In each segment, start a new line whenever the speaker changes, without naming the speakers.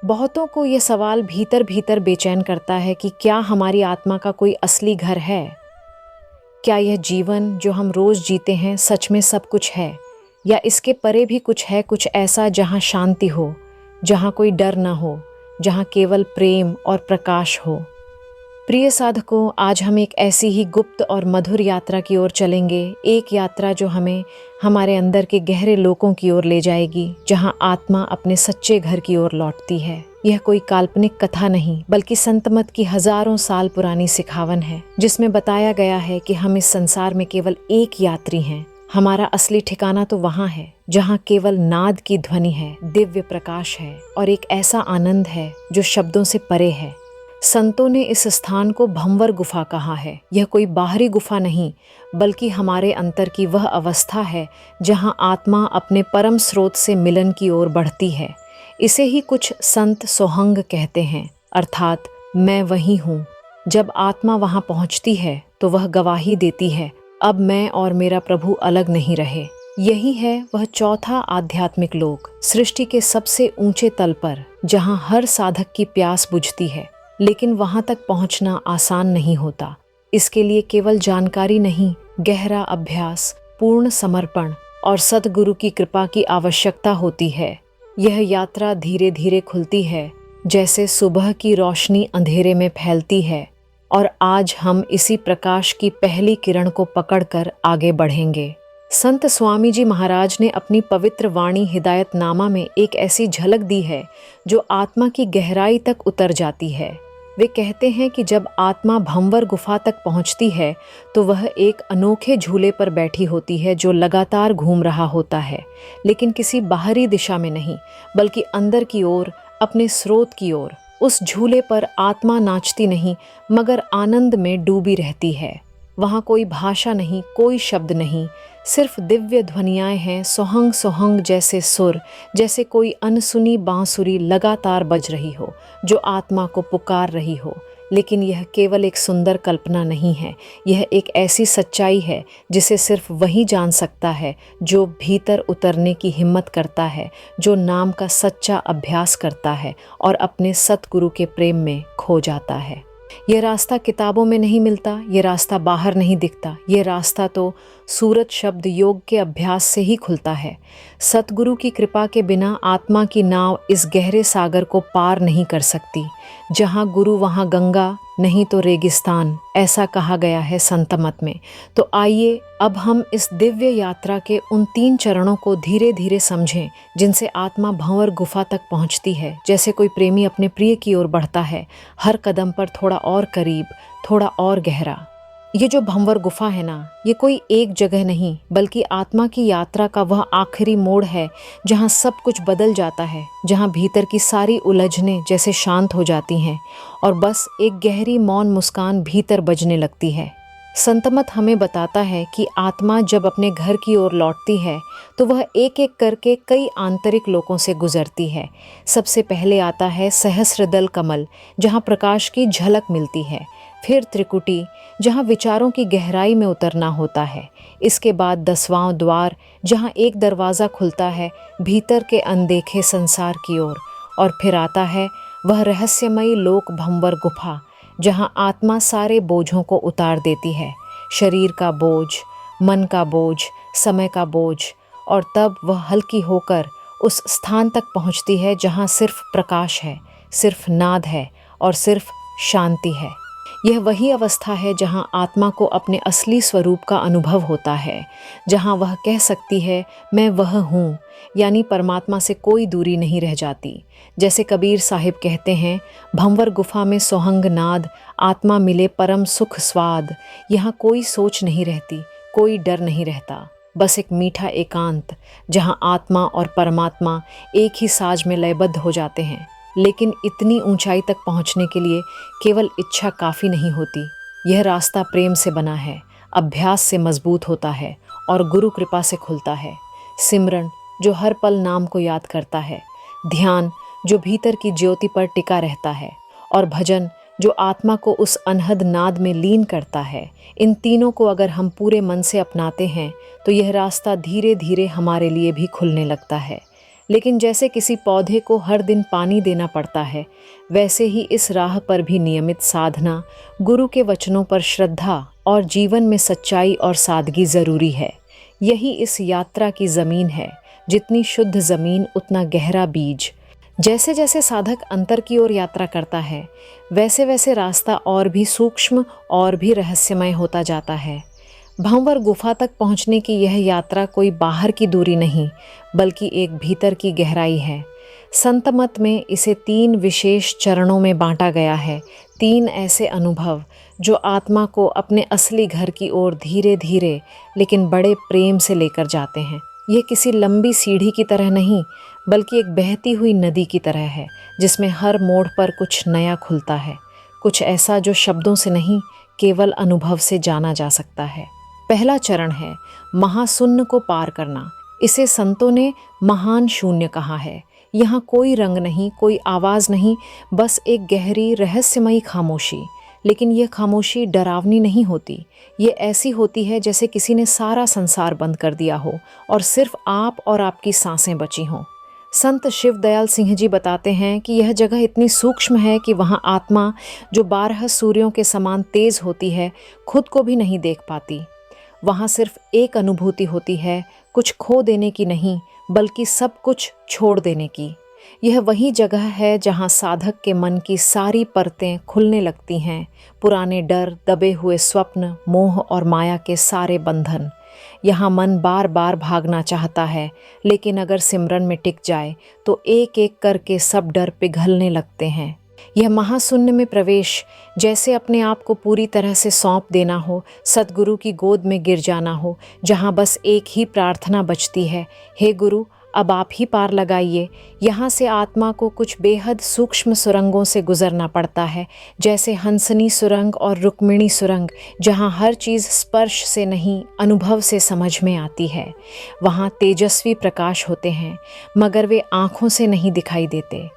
बहुतों को ये सवाल भीतर भीतर बेचैन करता है कि क्या हमारी आत्मा का कोई असली घर है? क्या यह जीवन जो हम रोज जीते हैं सच में सब कुछ है, या इसके परे भी कुछ है, कुछ ऐसा जहाँ शांति हो, जहाँ कोई डर न हो, जहाँ केवल प्रेम और प्रकाश हो? प्रिय साधकों, आज हम एक ऐसी ही गुप्त और मधुर यात्रा की ओर चलेंगे, एक यात्रा जो हमें हमारे अंदर के गहरे लोकों की ओर ले जाएगी, जहाँ आत्मा अपने सच्चे घर की ओर लौटती है। यह कोई काल्पनिक कथा नहीं, बल्कि संत मत की हजारों साल पुरानी सिखावन है, जिसमें बताया गया है कि हम इस संसार में केवल एक यात्री हैं। हमारा असली ठिकाना तो वहाँ है जहाँ केवल नाद की ध्वनि है, दिव्य प्रकाश है और एक ऐसा आनंद है जो शब्दों से परे है। संतों ने इस स्थान को भंवर गुफा कहा है। यह कोई बाहरी गुफा नहीं, बल्कि हमारे अंतर की वह अवस्था है जहाँ आत्मा अपने परम स्रोत से मिलन की ओर बढ़ती है। इसे ही कुछ संत सोहंग कहते हैं, अर्थात मैं वही हूँ। जब आत्मा वहाँ पहुँचती है तो वह गवाही देती है, अब मैं और मेरा प्रभु अलग नहीं रहे। यही है वह चौथा आध्यात्मिक लोक, सृष्टि के सबसे ऊंचे तल पर, जहाँ हर साधक की प्यास बुझती है। लेकिन वहां तक पहुंचना आसान नहीं होता। इसके लिए केवल जानकारी नहीं, गहरा अभ्यास, पूर्ण समर्पण और सद्गुरु की कृपा की आवश्यकता होती है। यह यात्रा धीरे धीरे खुलती है, जैसे सुबह की रोशनी अंधेरे में फैलती है, और आज हम इसी प्रकाश की पहली किरण को पकड़कर आगे बढ़ेंगे। संत स्वामी जी महाराज ने अपनी पवित्र वाणी हिदायतनामा में एक ऐसी झलक दी है जो आत्मा की गहराई तक उतर जाती है। वे कहते हैं कि जब आत्मा भंवर गुफा तक पहुंचती है तो वह एक अनोखे झूले पर बैठी होती है जो लगातार घूम रहा होता है, लेकिन किसी बाहरी दिशा में नहीं, बल्कि अंदर की ओर, अपने स्रोत की ओर। उस झूले पर आत्मा नाचती नहीं, मगर आनंद में डूबी रहती है। वहाँ कोई भाषा नहीं, कोई शब्द नहीं, सिर्फ दिव्य ध्वनियाएं हैं, सोहंग सोहंग जैसे सुर, जैसे कोई अनसुनी बांसुरी लगातार बज रही हो, जो आत्मा को पुकार रही हो। लेकिन यह केवल एक सुंदर कल्पना नहीं है, यह एक ऐसी सच्चाई है जिसे सिर्फ वही जान सकता है जो भीतर उतरने की हिम्मत करता है, जो नाम का सच्चा अभ्यास करता है और अपने सतगुरु के प्रेम में खो जाता है। यह रास्ता किताबों में नहीं मिलता, यह रास्ता बाहर नहीं दिखता, यह रास्ता तो सूरत शब्द योग के अभ्यास से ही खुलता है। सतगुरु की कृपा के बिना आत्मा की नाव इस गहरे सागर को पार नहीं कर सकती। जहाँ गुरु वहाँ गंगा, नहीं तो रेगिस्तान, ऐसा कहा गया है संत मत में। तो आइए अब हम इस दिव्य यात्रा के उन 3 चरणों को धीरे धीरे समझें, जिनसे आत्मा भंवर गुफा तक पहुँचती है। जैसे कोई प्रेमी अपने प्रिय की ओर बढ़ता है, हर कदम पर थोड़ा और करीब, थोड़ा और गहरा। ये जो भंवर गुफा है ना, ये कोई एक जगह नहीं, बल्कि आत्मा की यात्रा का वह आखिरी मोड़ है जहाँ सब कुछ बदल जाता है, जहाँ भीतर की सारी उलझनें जैसे शांत हो जाती हैं और बस एक गहरी मौन मुस्कान भीतर बजने लगती है। संतमत हमें बताता है कि आत्मा जब अपने घर की ओर लौटती है तो वह एक एक करके कई आंतरिक लोकों से गुजरती है। सबसे पहले आता है सहस्रदल कमल, जहाँ प्रकाश की झलक मिलती है। फिर त्रिकुटी, जहाँ विचारों की गहराई में उतरना होता है। इसके बाद 10वां द्वार, जहाँ एक दरवाज़ा खुलता है भीतर के अनदेखे संसार की ओर। और फिर आता है वह रहस्यमयी लोक भंवर गुफा, जहाँ आत्मा सारे बोझों को उतार देती है, शरीर का बोझ, मन का बोझ, समय का बोझ, और तब वह हल्की होकर उस स्थान तक पहुँचती है जहाँ सिर्फ प्रकाश है, सिर्फ नाद है और सिर्फ शांति है। यह वही अवस्था है जहाँ आत्मा को अपने असली स्वरूप का अनुभव होता है, जहाँ वह कह सकती है मैं वह हूँ, यानी परमात्मा से कोई दूरी नहीं रह जाती। जैसे कबीर साहिब कहते हैं, भंवर गुफा में सोहंग नाद, आत्मा मिले परम सुख स्वाद। यहाँ कोई सोच नहीं रहती, कोई डर नहीं रहता, बस एक मीठा एकांत, जहाँ आत्मा और परमात्मा एक ही साज में लयबद्ध हो जाते हैं। लेकिन इतनी ऊंचाई तक पहुंचने के लिए केवल इच्छा काफ़ी नहीं होती। यह रास्ता प्रेम से बना है, अभ्यास से मजबूत होता है और गुरु कृपा से खुलता है। सिमरन, जो हर पल नाम को याद करता है। ध्यान, जो भीतर की ज्योति पर टिका रहता है। और भजन, जो आत्मा को उस अनहद नाद में लीन करता है। इन तीनों को अगर हम पूरे मन से अपनाते हैं तो यह रास्ता धीरे धीरे हमारे लिए भी खुलने लगता है। लेकिन जैसे किसी पौधे को हर दिन पानी देना पड़ता है, वैसे ही इस राह पर भी नियमित साधना, गुरु के वचनों पर श्रद्धा और जीवन में सच्चाई और सादगी ज़रूरी है। यही इस यात्रा की ज़मीन है। जितनी शुद्ध ज़मीन उतना गहरा बीज। जैसे जैसे साधक अंतर की ओर यात्रा करता है, वैसे वैसे रास्ता और भी सूक्ष्म और भी रहस्यमय होता जाता है। भंवर गुफा तक पहुंचने की यह यात्रा कोई बाहर की दूरी नहीं, बल्कि एक भीतर की गहराई है। संत मत में इसे 3 विशेष चरणों में बांटा गया है। 3 ऐसे अनुभव जो आत्मा को अपने असली घर की ओर धीरे धीरे लेकिन बड़े प्रेम से लेकर जाते हैं। ये किसी लंबी सीढ़ी की तरह नहीं, बल्कि एक बहती हुई नदी की तरह है, जिसमें हर मोड़ पर कुछ नया खुलता है, कुछ ऐसा जो शब्दों से नहीं, केवल अनुभव से जाना जा सकता है। पहला चरण है महाशून्य को पार करना। इसे संतों ने महान शून्य कहा है। यहाँ कोई रंग नहीं, कोई आवाज़ नहीं, बस एक गहरी रहस्यमयी खामोशी। लेकिन यह खामोशी डरावनी नहीं होती। ये ऐसी होती है जैसे किसी ने सारा संसार बंद कर दिया हो और सिर्फ आप और आपकी सांसें बची हों। संत शिवदयाल सिंह जी बताते हैं कि यह जगह इतनी सूक्ष्म है कि वहाँ आत्मा, जो 12 सूर्यों के समान तेज होती है, खुद को भी नहीं देख पाती। वहाँ सिर्फ एक अनुभूति होती है, कुछ खो देने की नहीं, बल्कि सब कुछ छोड़ देने की। यह वही जगह है जहाँ साधक के मन की सारी परतें खुलने लगती हैं। पुराने डर, दबे हुए स्वप्न, मोह और माया के सारे बंधन। यहाँ मन बार बार भागना चाहता है, लेकिन अगर सिमरन में टिक जाए तो एक एक करके सब डर पिघलने लगते हैं। यह महाशून्य में प्रवेश जैसे अपने आप को पूरी तरह से सौंप देना हो, सतगुरु की गोद में गिर जाना हो, जहाँ बस एक ही प्रार्थना बचती है, हे गुरु, अब आप ही पार लगाइए। यहाँ से आत्मा को कुछ बेहद सूक्ष्म सुरंगों से गुजरना पड़ता है, जैसे हंसनी सुरंग और रुक्मिणी सुरंग, जहाँ हर चीज़ स्पर्श से नहीं, अनुभव से समझ में आती है। वहाँ तेजस्वी प्रकाश होते हैं, मगर वे आँखों से नहीं दिखाई देते,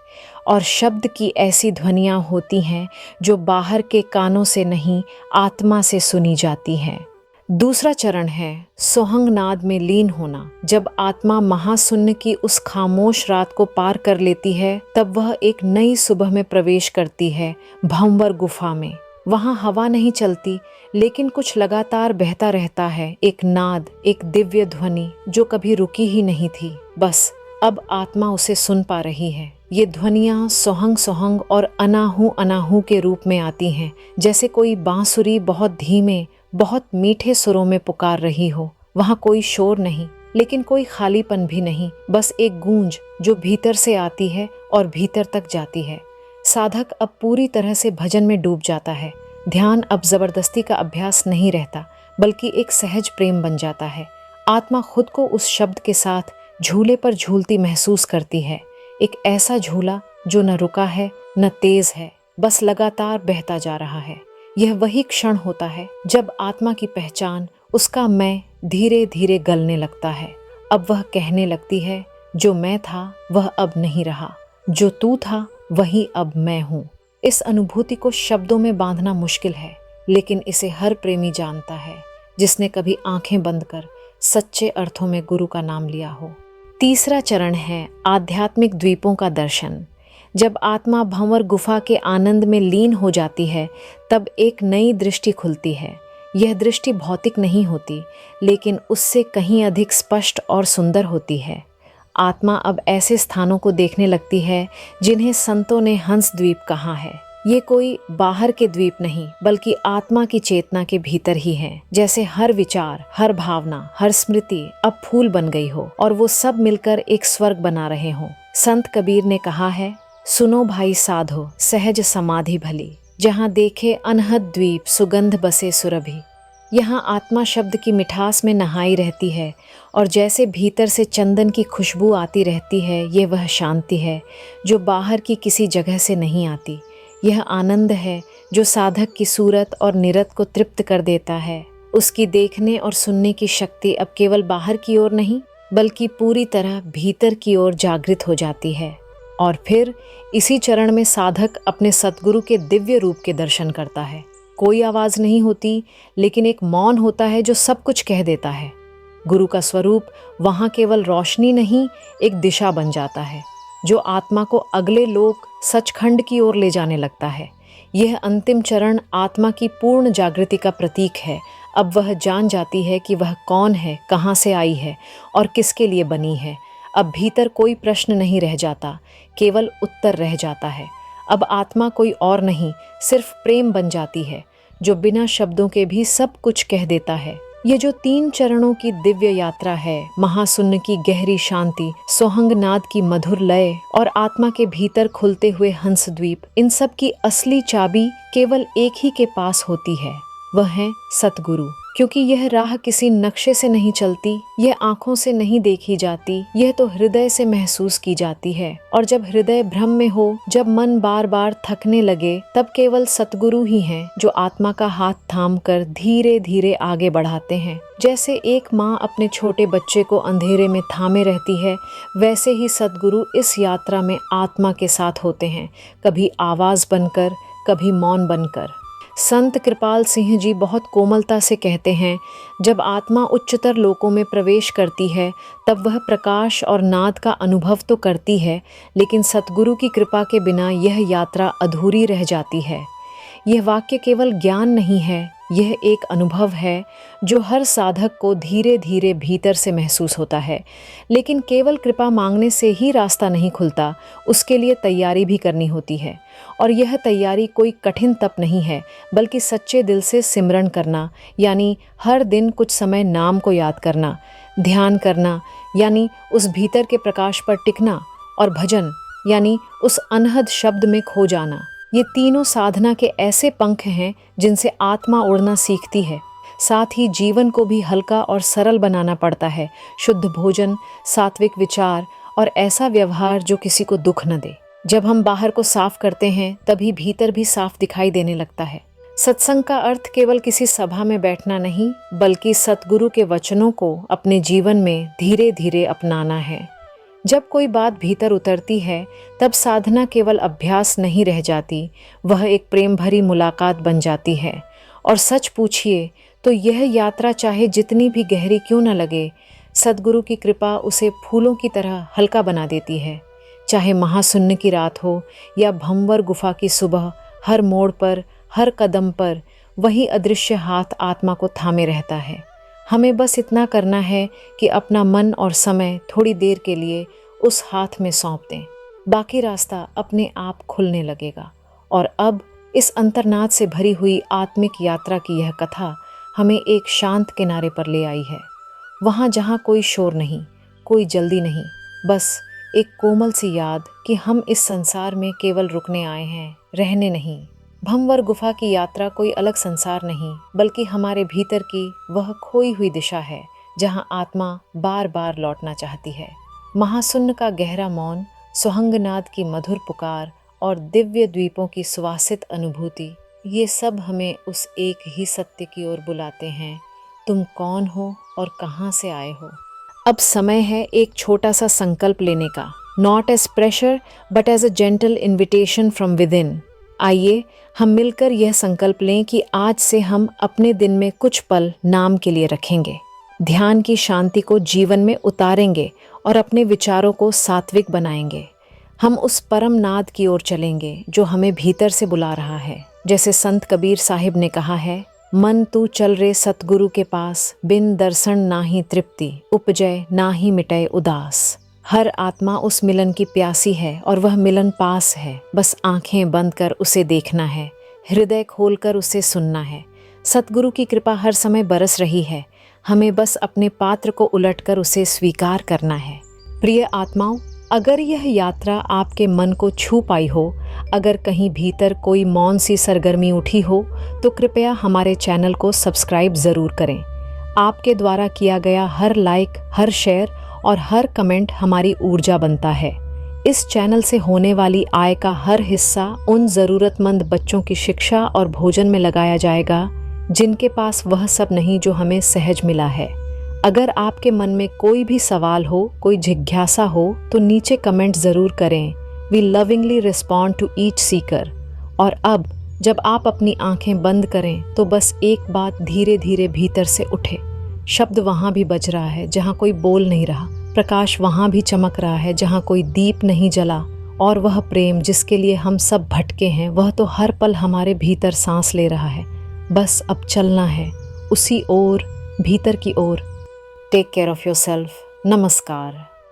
और शब्द की ऐसी ध्वनियाँ होती हैं जो बाहर के कानों से नहीं, आत्मा से सुनी जाती हैं। दूसरा चरण है सोहंग नाद में लीन होना। जब आत्मा महाशून्य की उस खामोश रात को पार कर लेती है, तब वह एक नई सुबह में प्रवेश करती है, भंवर गुफा में। वहाँ हवा नहीं चलती, लेकिन कुछ लगातार बहता रहता है, एक नाद, एक दिव्य ध्वनि जो कभी रुकी ही नहीं थी। बस अब आत्मा उसे सुन पा रही है। ये ध्वनियाँ सोहंग सोहंग और अनाहू अनाहू के रूप में आती हैं, जैसे कोई बांसुरी बहुत धीमे, बहुत मीठे सुरों में पुकार रही हो। वहाँ कोई शोर नहीं, लेकिन कोई खालीपन भी नहीं, बस एक गूंज जो भीतर से आती है और भीतर तक जाती है। साधक अब पूरी तरह से भजन में डूब जाता है। ध्यान अब जबरदस्ती का अभ्यास नहीं रहता, बल्कि एक सहज प्रेम बन जाता है। आत्मा खुद को उस शब्द के साथ झूले पर झूलती महसूस करती है, एक ऐसा झूला जो न रुका है न तेज है, बस लगातार बहता जा रहा है। यह वही क्षण होता है जब आत्मा की पहचान, उसका मैं धीरे धीरे गलने लगता है। अब वह कहने लगती है, जो मैं था वह अब नहीं रहा, जो तू था वही अब मैं हूँ। इस अनुभूति को शब्दों में बांधना मुश्किल है, लेकिन इसे हर प्रेमी जानता है जिसने कभी आंखें बंद कर सच्चे अर्थों में गुरु का नाम लिया हो। तीसरा चरण है आध्यात्मिक द्वीपों का दर्शन। जब आत्मा भंवर गुफा के आनंद में लीन हो जाती है, तब एक नई दृष्टि खुलती है। यह दृष्टि भौतिक नहीं होती, लेकिन उससे कहीं अधिक स्पष्ट और सुंदर होती है। आत्मा अब ऐसे स्थानों को देखने लगती है जिन्हें संतों ने हंस द्वीप कहा है। ये कोई बाहर के द्वीप नहीं, बल्कि आत्मा की चेतना के भीतर ही है। जैसे हर विचार, हर भावना, हर स्मृति अब फूल बन गई हो और वो सब मिलकर एक स्वर्ग बना रहे हों। संत कबीर ने कहा है, सुनो भाई साधो सहज समाधि भली, जहाँ देखे अनहद द्वीप सुगंध बसे सुरभि। यहाँ आत्मा शब्द की मिठास में नहाई रहती है, और जैसे भीतर से चंदन की खुशबू आती रहती है, ये वह शांति है जो बाहर की किसी जगह से नहीं आती। यह आनंद है जो साधक की सूरत और निरत को तृप्त कर देता है। उसकी देखने और सुनने की शक्ति अब केवल बाहर की ओर नहीं, बल्कि पूरी तरह भीतर की ओर जागृत हो जाती है। और फिर इसी चरण में साधक अपने सतगुरु के दिव्य रूप के दर्शन करता है। कोई आवाज़ नहीं होती, लेकिन एक मौन होता है जो सब कुछ कह देता है। गुरु का स्वरूप वहाँ केवल रोशनी नहीं, एक दिशा बन जाता है जो आत्मा को अगले लोक सचखंड की ओर ले जाने लगता है। यह अंतिम चरण आत्मा की पूर्ण जागृति का प्रतीक है। अब वह जान जाती है कि वह कौन है, कहाँ से आई है और किसके लिए बनी है। अब भीतर कोई प्रश्न नहीं रह जाता, केवल उत्तर रह जाता है। अब आत्मा कोई और नहीं, सिर्फ प्रेम बन जाती है जो बिना शब्दों के भी सब कुछ कह देता है। ये जो 3 चरणों की दिव्य यात्रा है, महाशून्य की गहरी शांति, सोहंगनाद की मधुर लय और आत्मा के भीतर खुलते हुए हंसद्वीप, इन सब की असली चाबी केवल एक ही के पास होती है, वह है सतगुरु। क्योंकि यह राह किसी नक्शे से नहीं चलती, यह आंखों से नहीं देखी जाती, यह तो हृदय से महसूस की जाती है। और जब हृदय भ्रम में हो, जब मन बार बार थकने लगे, तब केवल सतगुरु ही हैं जो आत्मा का हाथ थाम कर धीरे धीरे आगे बढ़ाते हैं। जैसे एक माँ अपने छोटे बच्चे को अंधेरे में थामे रहती है, वैसे ही सतगुरु इस यात्रा में आत्मा के साथ होते हैं, कभी आवाज बनकर, कभी मौन बनकर। संत कृपाल सिंह जी बहुत कोमलता से कहते हैं, जब आत्मा उच्चतर लोकों में प्रवेश करती है तब वह प्रकाश और नाद का अनुभव तो करती है, लेकिन सतगुरु की कृपा के बिना यह यात्रा अधूरी रह जाती है। यह वाक्य केवल ज्ञान नहीं है, यह एक अनुभव है जो हर साधक को धीरे धीरे भीतर से महसूस होता है। लेकिन केवल कृपा मांगने से ही रास्ता नहीं खुलता, उसके लिए तैयारी भी करनी होती है। और यह तैयारी कोई कठिन तप नहीं है, बल्कि सच्चे दिल से सिमरन करना, यानी हर दिन कुछ समय नाम को याद करना, ध्यान करना यानी उस भीतर के प्रकाश पर टिकना, और भजन यानी उस अनहद शब्द में खो जाना। ये तीनों साधना के ऐसे पंख हैं जिनसे आत्मा उड़ना सीखती है। साथ ही जीवन को भी हल्का और सरल बनाना पड़ता है। शुद्ध भोजन, सात्विक विचार और ऐसा व्यवहार जो किसी को दुख न दे। जब हम बाहर को साफ करते हैं तभी भीतर भी साफ दिखाई देने लगता है। सत्संग का अर्थ केवल किसी सभा में बैठना नहीं, बल्कि सतगुरु के वचनों को अपने जीवन में धीरे धीरे अपनाना है। जब कोई बात भीतर उतरती है तब साधना केवल अभ्यास नहीं रह जाती, वह एक प्रेम भरी मुलाकात बन जाती है। और सच पूछिए तो यह यात्रा चाहे जितनी भी गहरी क्यों न लगे, सद्गुरु की कृपा उसे फूलों की तरह हल्का बना देती है। चाहे महाशून्य की रात हो या भंवर गुफा की सुबह, हर मोड़ पर, हर कदम पर वही अदृश्य हाथ आत्मा को थामे रहता है। हमें बस इतना करना है कि अपना मन और समय थोड़ी देर के लिए उस हाथ में सौंप दें, बाकी रास्ता अपने आप खुलने लगेगा। और अब इस अंतर्नाद से भरी हुई आत्मिक यात्रा की यह कथा हमें एक शांत किनारे पर ले आई है, वहाँ जहाँ कोई शोर नहीं, कोई जल्दी नहीं, बस एक कोमल सी याद कि हम इस संसार में केवल रुकने आए हैं, रहने नहीं। भंवर गुफा की यात्रा कोई अलग संसार नहीं, बल्कि हमारे भीतर की वह खोई हुई दिशा है जहाँ आत्मा बार बार लौटना चाहती है। महाशून्य का गहरा मौन, सुहंगनाद की मधुर पुकार और दिव्य द्वीपों की सुवासित अनुभूति, ये सब हमें उस एक ही सत्य की ओर बुलाते हैं, तुम कौन हो और कहाँ से आए हो। अब समय है एक छोटा सा संकल्प लेने का, not as pressure but as a gentle invitation from within. आइए हम मिलकर यह संकल्प लें कि आज से हम अपने दिन में कुछ पल नाम के लिए रखेंगे, ध्यान की शांति को जीवन में उतारेंगे और अपने विचारों को सात्विक बनाएंगे। हम उस परम नाद की ओर चलेंगे जो हमें भीतर से बुला रहा है। जैसे संत कबीर साहिब ने कहा है, मन तू चल रे सतगुरु के पास, बिन दर्शन ना ही तृप्ति, उपजय ना ही मिटे उदास। हर आत्मा उस मिलन की प्यासी है और वह मिलन पास है, बस आंखें बंद कर उसे देखना है, हृदय खोलकर उसे सुनना है। सतगुरु की कृपा हर समय बरस रही है, हमें बस अपने पात्र को उलटकर उसे स्वीकार करना है। प्रिय आत्माओं, अगर यह यात्रा आपके मन को छू पाई हो, अगर कहीं भीतर कोई मौन सी सरगर्मी उठी हो, तो कृपया हमारे चैनल को सब्सक्राइब ज़रूर करें। आपके द्वारा किया गया हर लाइक, हर शेयर और हर कमेंट हमारी ऊर्जा बनता है। इस चैनल से होने वाली आय का हर हिस्सा उन ज़रूरतमंद बच्चों की शिक्षा और भोजन में लगाया जाएगा जिनके पास वह सब नहीं जो हमें सहज मिला है। अगर आपके मन में कोई भी सवाल हो, कोई जिज्ञासा हो, तो नीचे कमेंट ज़रूर करें। We lovingly respond to each seeker. और अब जब आप अपनी आंखें बंद करें तो बस एक बात धीरे धीरे भीतर से उठे, शब्द वहाँ भी बज रहा है जहाँ कोई बोल नहीं रहा, प्रकाश वहाँ भी चमक रहा है जहाँ कोई दीप नहीं जला, और वह प्रेम जिसके लिए हम सब भटके हैं वह तो हर पल हमारे भीतर सांस ले रहा है। बस अब चलना है उसी ओर, भीतर की ओर। Take care of yourself. नमस्कार।